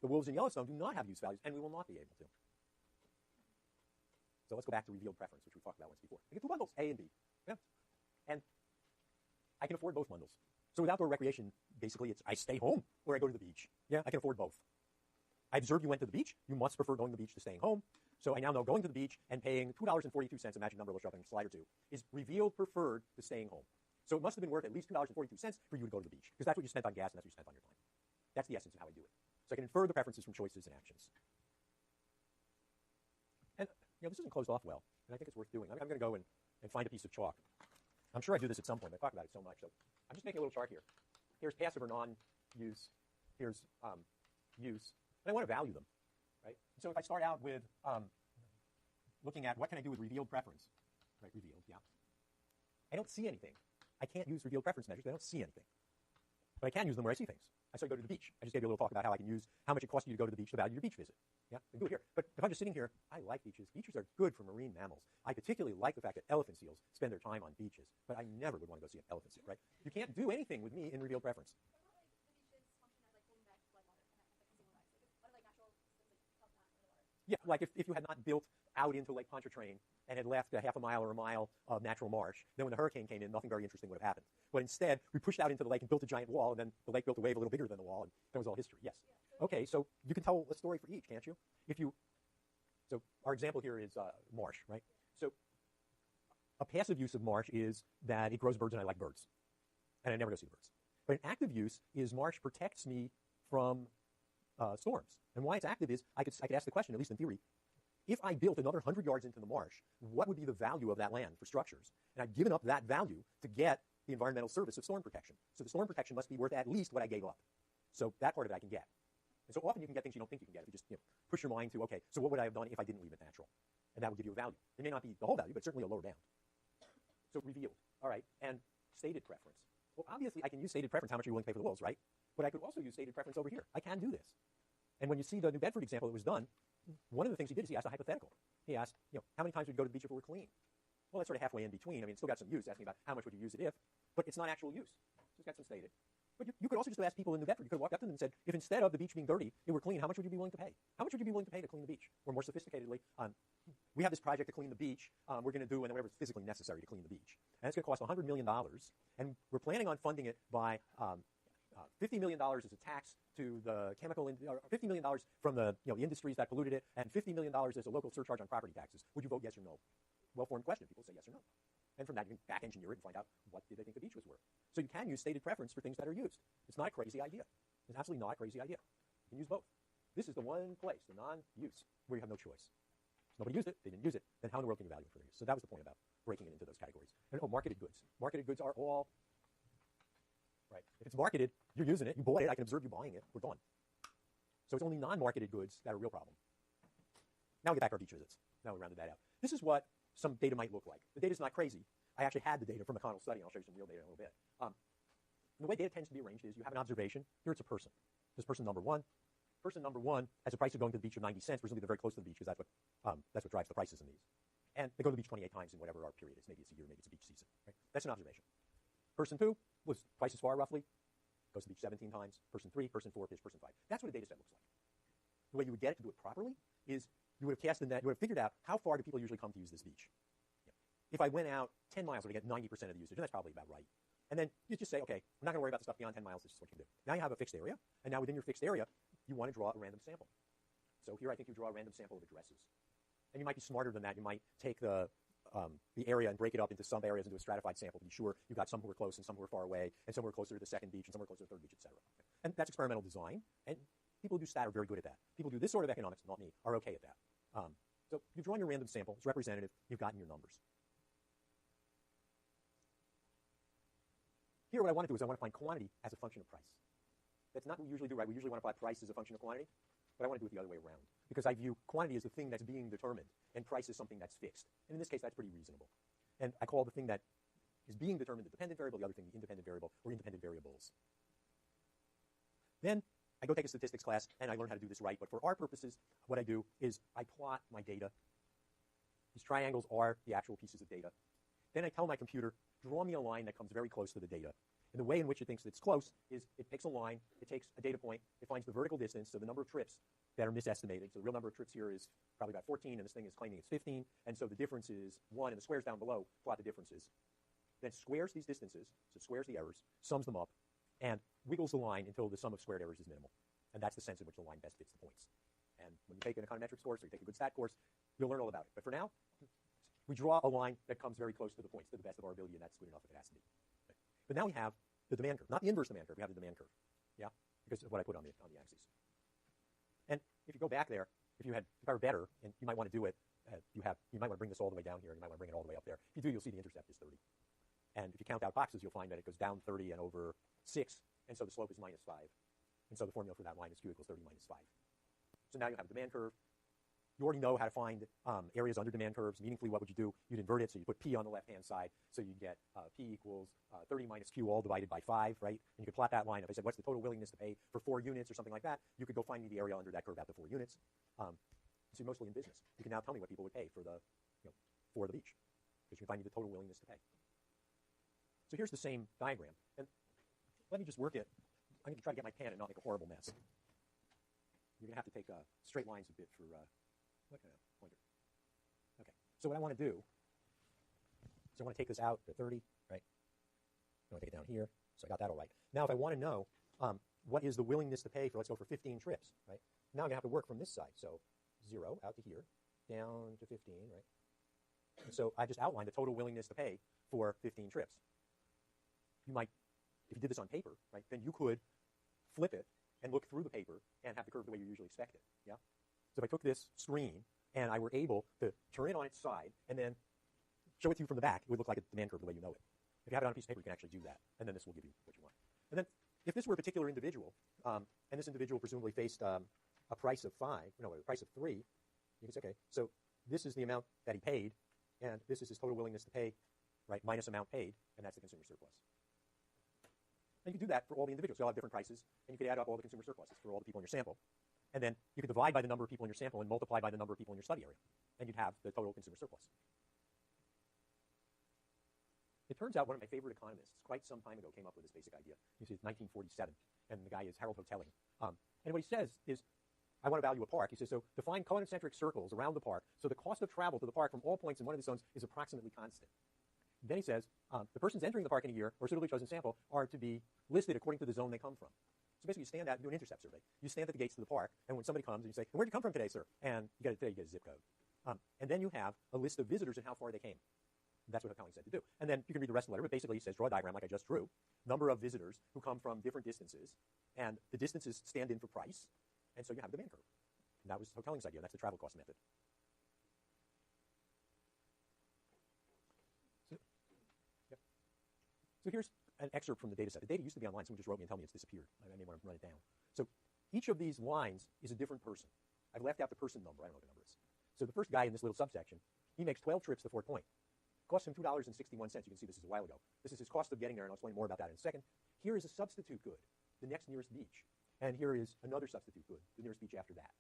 The wolves in Yellowstone do not have use values, and we will not be able to. So let's go back to revealed preference, which we talked about once before. I get two bundles, A and B. Yeah. And I can afford both bundles. So with outdoor recreation, basically, it's I stay home or I go to the beach. Yeah, I can afford both. I observe you went to the beach. You must prefer going to the beach to staying home. So I now know going to the beach and paying $2.42, a magic number, we'll show up in a slide or two, is revealed preferred to staying home. So it must have been worth at least $2.42 for you to go to the beach, because that's what you spent on gas and that's what you spent on your time. That's the essence of how I do it. So I can infer the preferences from choices and actions. And this isn't closed off well, and I think it's worth doing. I'm going to go and find a piece of chalk. I'm sure I do this at some point, but I talk about it so much. So I'm just making a little chart here. Here's passive or non-use. Here's use. And I want to value them, right? So if I start out with looking at what can I do with revealed preference, right? Revealed, yeah. I don't see anything. I can't use revealed preference measures. I don't see anything. But I can use them where I see things. I go to the beach. I just gave you a little talk about how I can use how much it costs you to go to the beach to value your beach visit. Yeah, I can do it here. But if I'm just sitting here, I like beaches. Beaches are good for marine mammals. I particularly like the fact that elephant seals spend their time on beaches. But I never would want to go see an elephant seal, right? You can't do anything with me in revealed preference. Yeah, like if you had not built out into Lake Pontchartrain and had left a half a mile or a mile of natural marsh, then when the hurricane came in, nothing very interesting would have happened. But instead, we pushed out into the lake and built a giant wall, and then the lake built a wave a little bigger than the wall, and that was all history. Yes. Okay, so you can tell a story for each, can't you? So our example here is marsh, right? So a passive use of marsh is that it grows birds, and I like birds, and I never go see birds. But an active use is marsh protects me from storms. And why it's active is I could ask the question, at least in theory, if I built another 100 yards into the marsh, what would be the value of that land for structures? And I've given up that value to get the environmental service of storm protection. So the storm protection must be worth at least what I gave up. So that part of it I can get. And so often you can get things you don't think you can get if you just push your mind to, okay, so what would I have done if I didn't leave it natural? And that would give you a value. It may not be the whole value, but certainly a lower bound. So revealed. All right. And stated preference. Well, obviously I can use stated preference, how much are you willing to pay for the wolves, right? But I could also use stated preference over here. I can do this. And when you see the New Bedford example that was done, one of the things he did is he asked a hypothetical. He asked, how many times would you go to the beach if it were clean? Well, that's sort of halfway in between. I mean, it's still got some use, asking about how much would you use it if, but it's not actual use. So it's got some stated. But you could also just ask people in New Bedford. You could have walked up to them and said, if instead of the beach being dirty, it were clean, how much would you be willing to pay? How much would you be willing to pay to clean the beach? Or more sophisticatedly, we have this project to clean the beach. We're going to do whatever is physically necessary to clean the beach. And it's going to cost $100 million. And we're planning on funding it by $50 million as a tax to the chemical, or $50 million from the industries that polluted it, and $50 million as a local surcharge on property taxes. Would you vote yes or no? Well-formed question. People say yes or no. And from that, you can back engineer it and find out what did they think the beach was worth. So you can use stated preference for things that are used. It's not a crazy idea. It's absolutely not a crazy idea. You can use both. This is the one place, the non-use, where you have no choice. Nobody used it. They didn't use it. Then how in the world can you value it for their use? So that was the point about breaking it into those categories. And marketed goods. Marketed goods are all right. If it's marketed, you're using it. You bought it. I can observe you buying it. We're done. So it's only non-marketed goods that are a real problem. Now we get back to our beach visits. Now we rounded that out. This is what some data might look like. The data's not crazy. I actually had the data from a McConnell study, and I'll show you some real data in a little bit. The way data tends to be arranged is you have an observation. Here it's a person. This person number one. Person number one has a price of going to the beach of 90 cents. Presumably they're very close to the beach because that's what drives the prices in these. And they go to the beach 28 times in whatever our period is. Maybe it's a year, maybe it's a beach season. Right? That's an observation. Person two was twice as far roughly. Goes to the beach 17 times. Person three, person four, person five. That's what a data set looks like. The way you would get it to do it properly is you would have cast the net, you would have figured out how far do people usually come to use this beach. If I went out 10 miles, I would get 90% of the usage, and that's probably about right. And then you just say, okay, I'm not going to worry about the stuff beyond 10 miles. This is what you do. Now you have a fixed area, and now within your fixed area, you want to draw a random sample. So here I think you draw a random sample of addresses. And you might be smarter than that. You might take the area and break it up into some areas into a stratified sample to be sure you've got some who are close and some who are far away, and some who are closer to the second beach and some who are closer to the third beach, etc. And that's experimental design, and people who do stat are very good at that. People who do this sort of economics, not me, are okay at that. So you've drawn your random sample. It's representative. You've gotten your numbers. Here what I want to do is I want to find quantity as a function of price. That's not what we usually do, right? We usually want to apply price as a function of quantity, but I want to do it the other way around because I view quantity as the thing that's being determined and price is something that's fixed. And in this case, that's pretty reasonable. And I call the thing that is being determined the dependent variable, the other thing the independent variable or independent variables. Then I go take a statistics class and I learn how to do this right. But for our purposes, what I do is I plot my data. These triangles are the actual pieces of data. Then I tell my computer, draw me a line that comes very close to the data. And the way in which it thinks it's close is it picks a line, it takes a data point, it finds the vertical distance, so the number of trips that are misestimated. So the real number of trips here is probably about 14, and this thing is claiming it's 15, and so the difference is 1, and the squares down below plot the differences. Then squares these distances, so squares the errors, sums them up, and wiggles the line until the sum of squared errors is minimal. And that's the sense in which the line best fits the points. And when you take an econometrics course or you take a good stat course, you'll learn all about it. But for now, we draw a line that comes very close to the points to the best of our ability, and that's good enough if it has to be. Okay. But now we have the demand curve, not the inverse demand curve. We have the demand curve, yeah, because of what I put on the axes. And if you go back there, if I were better, and you might want to do it, you might want to bring this all the way down here, and you might want to bring it all the way up there. If you do, you'll see the intercept is 30. And if you count out boxes, you'll find that it goes down 30 and over 6, and so the slope is minus 5. And so the formula for that line is q equals 30 minus 5. So now you have a demand curve. You already know how to find areas under demand curves. Meaningfully, what would you do? You'd invert it, so you put p on the left-hand side, so you get p equals 30 minus q all divided by 5, right? And you could plot that line. If I said, what's the total willingness to pay for 4 units or something like that, you could go find me the area under that curve at the 4 units. So you're mostly in business. You can now tell me what people would pay for the beach, because you can find me the total willingness to pay. So here's the same diagram. And let me just work it. I'm going to try to get my pen and not make a horrible mess. You're going to have to take straight lines a bit for what kind of pointer? Okay. So what I want to do is I want to take this out to 30, right? I want to take it down here. So I got that all right. Now if I want to know what is the willingness to pay for, let's go for 15 trips, right? Now I'm going to have to work from this side. So 0 out to here, down to 15, right? And so I just outlined the total willingness to pay for 15 trips. You might, if you did this on paper, right, then you could flip it and look through the paper and have the curve the way you usually expect it, yeah? So if I took this screen and I were able to turn it on its side and then show it to you from the back, it would look like a demand curve the way you know it. If you have it on a piece of paper, you can actually do that, and then this will give you what you want. And then if this were a particular individual, and this individual presumably faced a price of 5, no, a price of 3, you can say, okay, so this is the amount that he paid, and this is his total willingness to pay, right, minus amount paid, and that's the consumer surplus. And you could do that for all the individuals. They all have different prices, and you could add up all the consumer surpluses for all the people in your sample. And then you could divide by the number of people in your sample and multiply by the number of people in your study area, and you'd have the total consumer surplus. It turns out one of my favorite economists, quite some time ago, came up with this basic idea. You see, it's 1947, and the guy is Harold Hotelling. And what he says is, I want to value a park. He says, so define concentric circles around the park, so the cost of travel to the park from all points in one of the zones is approximately constant. Then he says, the persons entering the park in a year, or suitably chosen sample, are to be listed according to the zone they come from. So basically, you stand out and do an intercept survey. You stand at the gates of the park, and when somebody comes, and you say, where'd you come from today, sir? And you get a zip code. And then you have a list of visitors and how far they came. That's what Hotelling said to do. And then you can read the rest of the letter, but basically he says, draw a diagram like I just drew. Number of visitors who come from different distances, and the distances stand in for price, and so you have a demand curve. And that was Hotelling's idea. That's the travel cost method. So here's an excerpt from the data set. The data used to be online. Someone just wrote me and told me it's disappeared. I may want to run it down. So each of these lines is a different person. I've left out the person number. I don't know what the number is. So the first guy in this little subsection, he makes 12 trips to Fort Point. Costs him $2.61. You can see this is a while ago. This is his cost of getting there, and I'll explain more about that in a second. Here is a substitute good, the next nearest beach. And here is another substitute good, the nearest beach after that.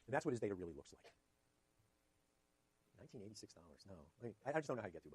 And that's what his data really looks like. $1986. No. I just don't know how you get $2.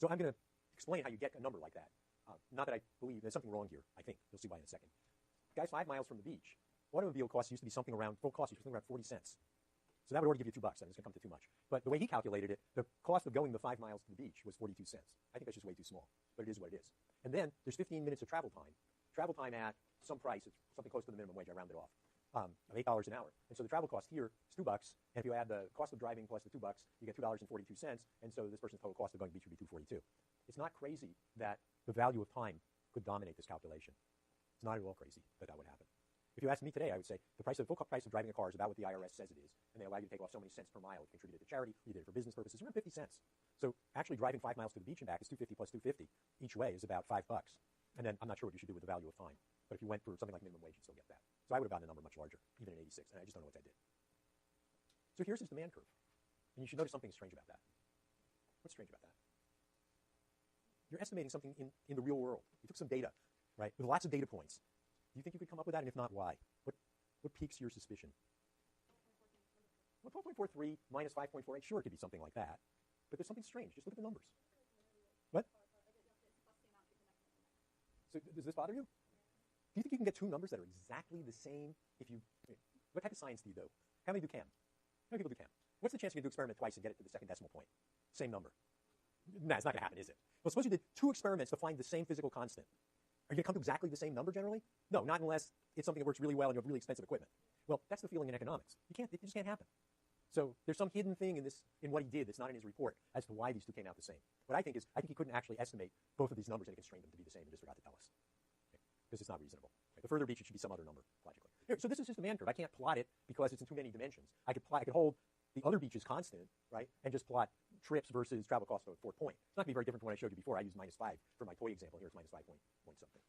So I'm going to explain how you get a number like that. Not that I believe there's something wrong here, I think. You'll see why in a second. Guy's 5 miles from the beach. Automobile cost used to be something around, full cost used to be something around 40 cents. So that would already give you $2. I mean, it's going to come to too much. But the way he calculated it, the cost of going the 5 miles to the beach was 42 cents. I think that's just way too small, but it is what it is. And then there's 15 minutes of travel time. Travel time at some price, it's something close to the minimum wage, I rounded off, of $8 an hour. And so the travel cost here is $2. And if you add the cost of driving plus the $2, you get $2.42. And so this person's total cost of going to the beach would be $2.42. It's not crazy that the value of time could dominate this calculation. It's not at all crazy that that would happen. If you asked me today, I would say the full price of driving a car is about what the IRS says it is, and they allow you to take off so many cents per mile if you contributed to charity, you did it for business purposes, around 50 cents. So actually driving 5 miles to the beach and back is $2.50 plus $2.50 each way is about $5. And then I'm not sure what you should do with the value of time. But if you went for something like minimum wage, you'd still get that. So I would have gotten a number much larger, even in 86, and I just don't know what that did. So here's his demand curve. And you should notice something strange about that. What's strange about that? You're estimating something in the real world. You took some data, right, with lots of data points. Do you think you could come up with that? And if not, why? What piques your suspicion? Well, 12.43 minus 5.48, sure, it could be something like that. But there's something strange. Just look at the numbers. What? So does this bother you? Do you think you can get two numbers that are exactly the same if you, what type of science do you do? How many do CAM? How many people do CAM? What's the chance you can do experiment twice and get it to the second decimal point? Same number. Nah, it's not going to happen, is it? Well, suppose you did two experiments to find the same physical constant. Are you going to come to exactly the same number generally? No, not unless it's something that works really well and you have really expensive equipment. Well, that's the feeling in economics. It just can't happen. So there's some hidden thing in what he did that's not in his report as to why these two came out the same. What I think is, he couldn't actually estimate both of these numbers and he constrained them to be the same and just forgot to tell us. Because it's not reasonable. The further beach, it should be some other number, logically. Here, so this is just a man curve. I can't plot it because it's in too many dimensions. I could hold the other beaches constant, right, and just plot trips versus travel cost at Fort Point. It's not going to be very different from what I showed you before. I used -5 for my toy example. Here it's -5 point something.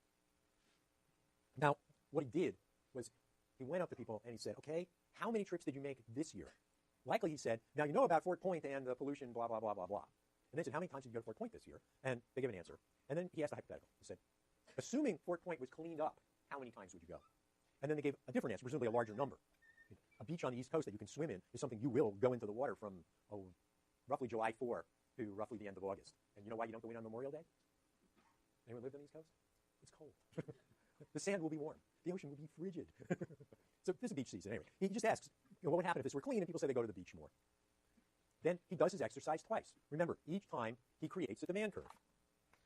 Now, what he did was he went up to people and he said, okay, how many trips did you make this year? Likely he said, now you know about Fort Point and the pollution, blah, blah, blah, blah, blah. And they said, how many times did you go to Fort Point this year? And they gave an answer. And then he asked a hypothetical. He said, assuming Fort Point was cleaned up, how many times would you go? And then they gave a different answer, presumably a larger number. A beach on the East Coast that you can swim in is something you will go into the water from roughly July 4 to roughly the end of August. And you know why you don't go in on Memorial Day? Anyone lived on the East Coast? It's cold. The sand will be warm. The ocean will be frigid. So this is beach season. Anyway, he just asks, what would happen if this were clean? And people say they go to the beach more. Then he does his exercise twice. Remember, each time he creates a demand curve.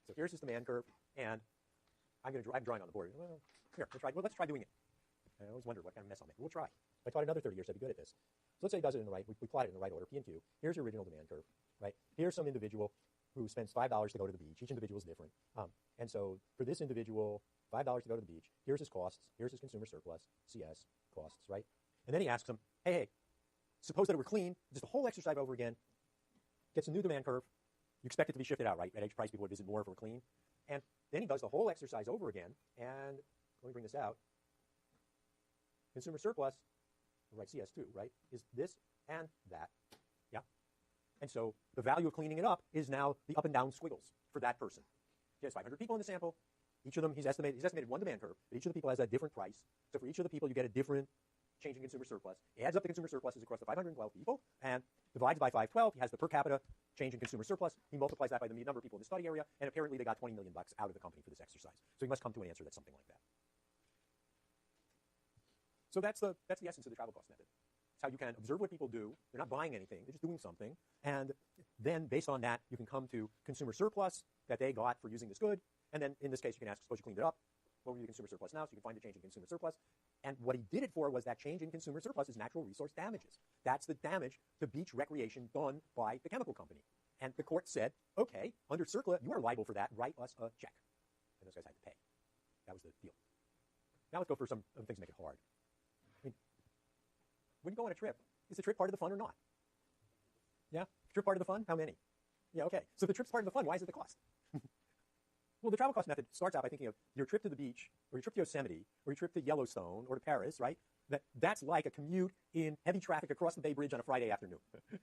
So here's his demand curve, and I'm drawing on the board. Well, here, let's try doing it. I always wonder what kind of mess I'll make. We'll try. If I taught another 30 years, I'd be good at this. So let's say he does it in the right. We plot it in the right order, P and Q. Here's your original demand curve, right? Here's some individual who spends $5 to go to the beach. Each individual is different. And so for this individual, $5 to go to the beach, here's his costs, here's his consumer surplus, CS, costs, right? And then he asks him, hey, suppose that it were clean, just the whole exercise over again, gets a new demand curve. You expect it to be shifted out, right? At each price, people would visit more if it were clean. And then he does the whole exercise over again, and let me bring this out. Consumer surplus, right, CS2, right, is this and that, yeah? And so the value of cleaning it up is now the up and down squiggles for that person. He has 500 people in the sample. Each of them, he's estimated one demand curve, but each of the people has a different price. So for each of the people, you get a different change in consumer surplus. He adds up the consumer surpluses across the 512 people and divides by 512. He has the per capita change in consumer surplus. He multiplies that by the number of people in the study area, and apparently they got $20 million out of the company for this exercise. So he must come to an answer that's something like that. So that's the essence of the travel cost method. It's how you can observe what people do. They're not buying anything. They're just doing something. And then based on that, you can come to consumer surplus that they got for using this good. And then in this case, you can ask, suppose you cleaned it up. What would be the consumer surplus now? So you can find the change in consumer surplus. And what he did it for was that change in consumer surplus is natural resource damages. That's the damage to beach recreation done by the chemical company. And the court said, okay, under CERCLA, you are liable for that. Write us a check. And those guys had to pay. That was the deal. Now let's go for some things to make it hard. I mean, when you go on a trip, is the trip part of the fun or not? Yeah? Trip part of the fun? How many? Yeah, okay. So if the trip's part of the fun, why is it the cost? Well, the travel cost method starts out by thinking of your trip to the beach, or your trip to Yosemite, or your trip to Yellowstone, or to Paris, right? That's like a commute in heavy traffic across the Bay Bridge on a Friday afternoon.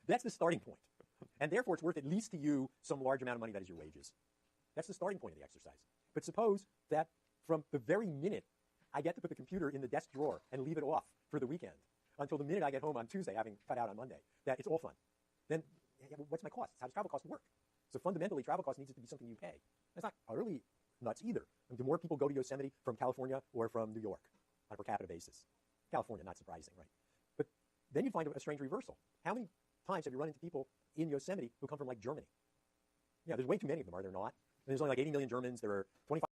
That's the starting point. And therefore, it's worth at least to you some large amount of money that is your wages. That's the starting point of the exercise. But suppose that from the very minute I get to put the computer in the desk drawer and leave it off for the weekend until the minute I get home on Tuesday, having cut out on Monday, that it's all fun. Then what's my cost? How does travel cost work? So fundamentally, travel cost needs to be something you pay. That's not utterly nuts either. I mean, do more people go to Yosemite from California or from New York on a per capita basis? California, not surprising, right? But then you find a strange reversal. How many times have you run into people in Yosemite who come from, like, Germany? Yeah, there's way too many of them, are there not? And there's only like 80 million Germans. There are 25